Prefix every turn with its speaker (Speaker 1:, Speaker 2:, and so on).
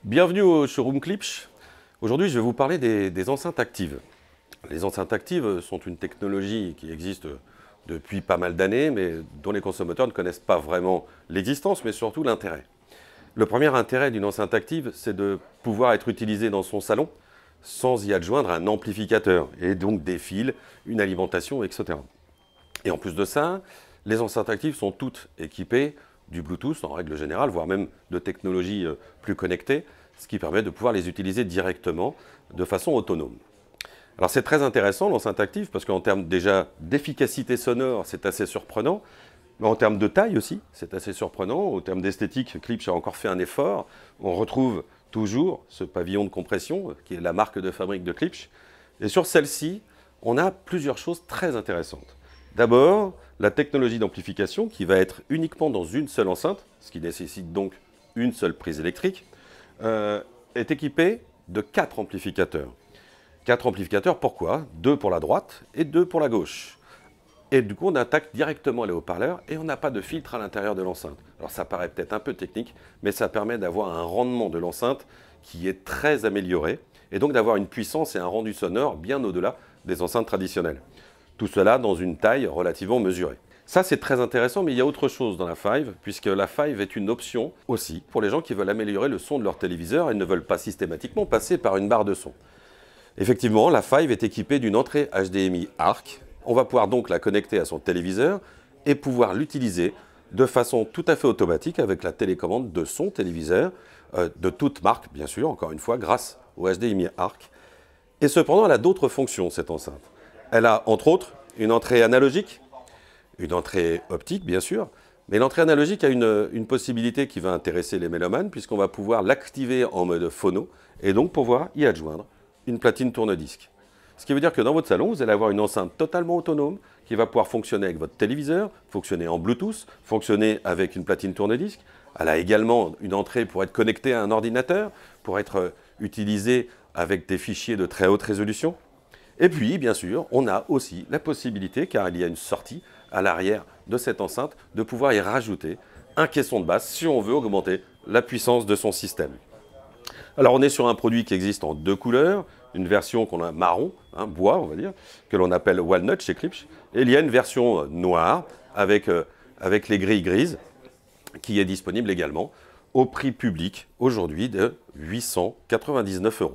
Speaker 1: Bienvenue au showroom Klipsch. Aujourd'hui, je vais vous parler des enceintes actives. Les enceintes actives sont une technologie qui existe depuis pas mal d'années, mais dont les consommateurs ne connaissent pas vraiment l'existence, mais surtout l'intérêt. Le premier intérêt d'une enceinte active, c'est de pouvoir être utilisée dans son salon sans y adjoindre un amplificateur, et donc des fils, une alimentation, etc. Et en plus de ça, les enceintes actives sont toutes équipées du Bluetooth en règle générale, voire même de technologies plus connectées, ce qui permet de pouvoir les utiliser directement de façon autonome. Alors c'est très intéressant l'enceinte active parce qu'en termes déjà d'efficacité sonore, c'est assez surprenant, mais en termes de taille aussi, c'est assez surprenant. En termes d'esthétique, Klipsch a encore fait un effort. On retrouve toujours ce pavillon de compression qui est la marque de fabrique de Klipsch. Et sur celle-ci, on a plusieurs choses très intéressantes. D'abord, la technologie d'amplification qui va être uniquement dans une seule enceinte, ce qui nécessite donc une seule prise électrique, est équipée de 4 amplificateurs. 4 amplificateurs, pourquoi? 2 pour la droite et 2 pour la gauche. Et du coup, on attaque directement les haut-parleurs et on n'a pas de filtre à l'intérieur de l'enceinte. Alors ça paraît peut-être un peu technique, mais ça permet d'avoir un rendement de l'enceinte qui est très amélioré et donc d'avoir une puissance et un rendu sonore bien au-delà des enceintes traditionnelles. Tout cela dans une taille relativement mesurée. Ça, c'est très intéressant, mais il y a autre chose dans la Five, puisque la Five est une option aussi pour les gens qui veulent améliorer le son de leur téléviseur et ne veulent pas systématiquement passer par une barre de son. Effectivement, la Five est équipée d'une entrée HDMI ARC. On va pouvoir donc la connecter à son téléviseur et pouvoir l'utiliser de façon tout à fait automatique avec la télécommande de son téléviseur, de toute marque, bien sûr, encore une fois, grâce au HDMI ARC. Et cependant, elle a d'autres fonctions, cette enceinte. Elle a, entre autres, une entrée analogique, une entrée optique, bien sûr, mais l'entrée analogique a une possibilité qui va intéresser les mélomanes, puisqu'on va pouvoir l'activer en mode phono, et donc pouvoir y adjoindre une platine tourne-disque. Ce qui veut dire que dans votre salon, vous allez avoir une enceinte totalement autonome, qui va pouvoir fonctionner avec votre téléviseur, fonctionner en Bluetooth, fonctionner avec une platine tourne-disque. Elle a également une entrée pour être connectée à un ordinateur, pour être utilisée avec des fichiers de très haute résolution. Et puis, bien sûr, on a aussi la possibilité, car il y a une sortie à l'arrière de cette enceinte, de pouvoir y rajouter un caisson de basse si on veut augmenter la puissance de son système. Alors, on est sur un produit qui existe en 2 couleurs, une version qu'on a marron, bois, on va dire, que l'on appelle Walnut chez Klipsch, et il y a une version noire avec les grilles grises qui est disponible également au prix public aujourd'hui de 899 €.